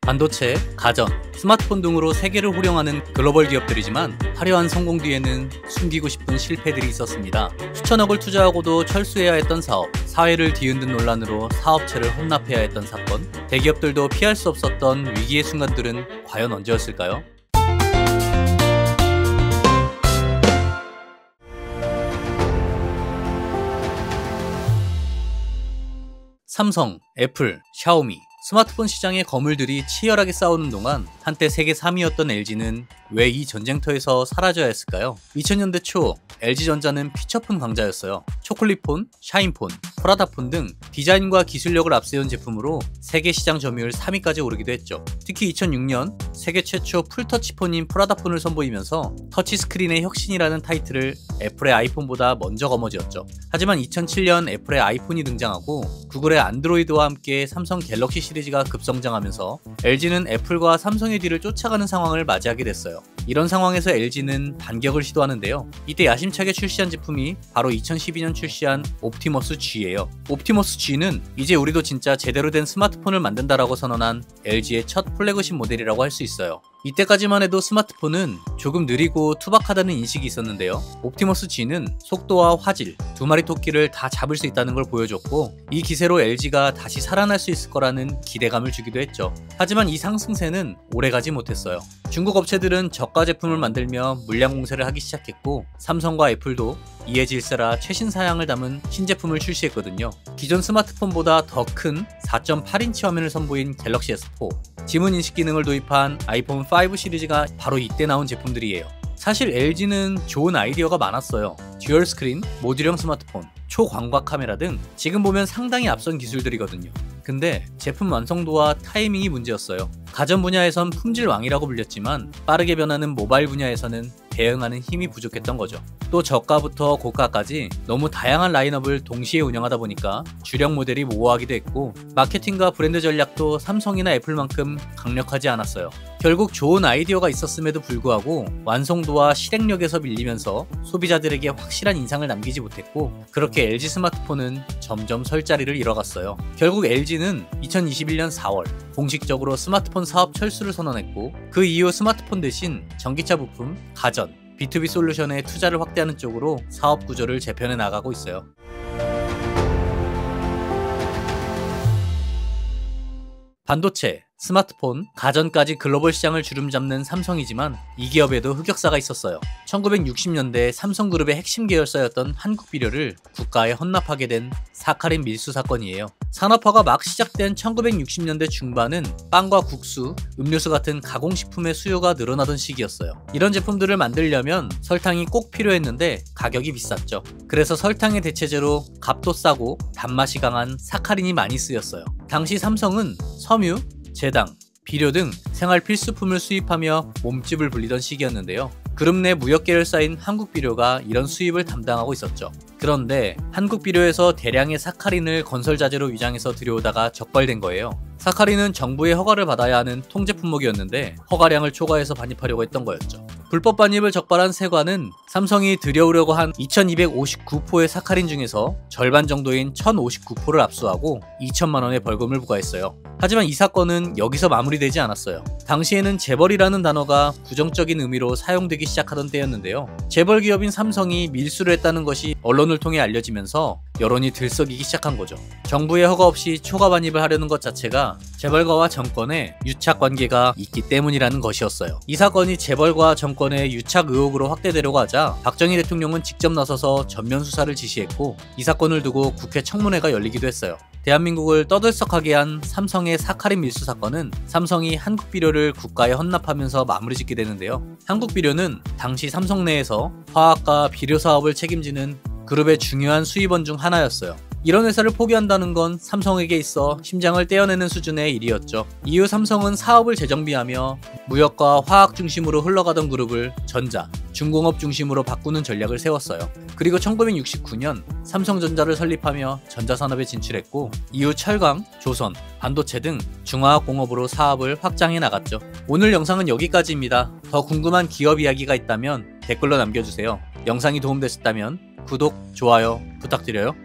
반도체, 가전, 스마트폰 등으로 세계를 호령하는 글로벌 기업들이지만 화려한 성공 뒤에는 숨기고 싶은 실패들이 있었습니다. 수천억을 투자하고도 철수해야 했던 사업, 사회를 뒤흔든 논란으로 사업체를 혼납해야 했던 사건, 대기업들도 피할 수 없었던 위기의 순간들은 과연 언제였을까요? 삼성, 애플, 샤오미, 스마트폰 시장의 거물들이 치열하게 싸우는 동안 한때 세계 3위였던 LG는 왜 이 전쟁터에서 사라져야 했을까요? 2000년대 초 LG전자는 피처폰 강자였어요. 초콜릿폰, 샤인폰, 프라다폰 등 디자인과 기술력을 앞세운 제품으로 세계 시장 점유율 3위까지 오르기도 했죠. 특히 2006년 세계 최초 풀터치폰인 프라다폰을 선보이면서 터치스크린의 혁신이라는 타이틀을 애플의 아이폰보다 먼저 거머쥐었죠. 하지만 2007년 애플의 아이폰이 등장하고 구글의 안드로이드와 함께 삼성 갤럭시 시리즈가 급성장하면서 LG는 애플과 삼성의 뒤를 쫓아가는 상황을 맞이하게 됐어요. 이런 상황에서 LG는 반격을 시도하는데요. 이때 야심차게 출시한 제품이 바로 2012년 출시한 옵티머스 G예요. 옵티머스 G는 이제 우리도 진짜 제대로 된 스마트폰을 만든다라고 선언한 LG의 첫 플래그십 모델이라고 할 수 있어요. 이때까지만 해도 스마트폰은 조금 느리고 투박하다는 인식이 있었는데요. 옵티머스 G는 속도와 화질, 두 마리 토끼를 다 잡을 수 있다는 걸 보여줬고 이 기세로 LG가 다시 살아날 수 있을 거라는 기대감을 주기도 했죠. 하지만 이 상승세는 오래가지 못했어요. 중국 업체들은 저가 제품을 만들며 물량 공세를 하기 시작했고 삼성과 애플도 이에 질세라 최신 사양을 담은 신제품을 출시했거든요. 기존 스마트폰보다 더 큰 4.8인치 화면을 선보인 갤럭시 S4, 지문 인식 기능을 도입한 아이폰 5 시리즈가 바로 이때 나온 제품들이에요. 사실 LG는 좋은 아이디어가 많았어요. 듀얼 스크린, 모듈형 스마트폰, 초광각 카메라 등 지금 보면 상당히 앞선 기술들이거든요. 근데 제품 완성도와 타이밍이 문제였어요. 가전 분야에선 품질 왕이라고 불렸지만 빠르게 변하는 모바일 분야에서는 대응하는 힘이 부족했던 거죠. 또 저가부터 고가까지 너무 다양한 라인업을 동시에 운영하다 보니까 주력 모델이 모호하기도 했고 마케팅과 브랜드 전략도 삼성이나 애플만큼 강력하지 않았어요. 결국 좋은 아이디어가 있었음에도 불구하고 완성도와 실행력에서 밀리면서 소비자들에게 확실한 인상을 남기지 못했고 그렇게 LG 스마트폰은 점점 설 자리를 잃어갔어요. 결국 LG는 2021년 4월 공식적으로 스마트폰 사업 철수를 선언했고 그 이후 스마트폰 대신 전기차 부품, 가전, B2B 솔루션에 투자를 확대하는 쪽으로 사업 구조를 재편해 나가고 있어요. 반도체, 스마트폰, 가전까지 글로벌 시장을 주름잡는 삼성이지만 이 기업에도 흑역사가 있었어요. 1960년대 삼성그룹의 핵심 계열사였던 한국비료를 국가에 헌납하게 된 사카린 밀수 사건이에요. 산업화가 막 시작된 1960년대 중반은 빵과 국수, 음료수 같은 가공식품의 수요가 늘어나던 시기였어요. 이런 제품들을 만들려면 설탕이 꼭 필요했는데 가격이 비쌌죠. 그래서 설탕의 대체제로 값도 싸고 단맛이 강한 사카린이 많이 쓰였어요. 당시 삼성은 섬유, 제당, 비료 등 생활 필수품을 수입하며 몸집을 불리던 시기였는데요. 그룹 내 무역 계열사인 한국비료가 이런 수입을 담당하고 있었죠. 그런데 한국비료에서 대량의 사카린을 건설자재로 위장해서 들여오다가 적발된 거예요. 사카린은 정부의 허가를 받아야 하는 통제 품목이었는데 허가량을 초과해서 반입하려고 했던 거였죠. 불법 반입을 적발한 세관은 삼성이 들여오려고 한 2259포의 사카린 중에서 절반 정도인 1059포를 압수하고 2천만 원의 벌금을 부과했어요. 하지만 이 사건은 여기서 마무리되지 않았어요. 당시에는 재벌이라는 단어가 부정적인 의미로 사용되기 시작하던 때였는데요. 재벌 기업인 삼성이 밀수를 했다는 것이 언론을 통해 알려지면서 여론이 들썩이기 시작한 거죠. 정부의 허가 없이 초과 반입을 하려는 것 자체가 재벌가와 정권의 유착 관계가 있기 때문이라는 것이었어요. 이 사건이 재벌과 정권의 유착 의혹으로 확대되려고 하자 박정희 대통령은 직접 나서서 전면 수사를 지시했고 이 사건을 두고 국회 청문회가 열리기도 했어요. 대한민국을 떠들썩하게 한 삼성의 사카린 밀수 사건은 삼성이 한국비료를 국가에 헌납하면서 마무리 짓게 되는데요. 한국비료는 당시 삼성 내에서 화학과 비료 사업을 책임지는 그룹의 중요한 수입원 중 하나였어요. 이런 회사를 포기한다는 건 삼성에게 있어 심장을 떼어내는 수준의 일이었죠. 이후 삼성은 사업을 재정비하며 무역과 화학 중심으로 흘러가던 그룹을 전자, 중공업 중심으로 바꾸는 전략을 세웠어요. 그리고 1969년 삼성전자를 설립하며 전자산업에 진출했고 이후 철강, 조선, 반도체 등 중화학공업으로 사업을 확장해 나갔죠. 오늘 영상은 여기까지입니다. 더 궁금한 기업 이야기가 있다면 댓글로 남겨주세요. 영상이 도움되셨다면 구독, 좋아요 부탁드려요.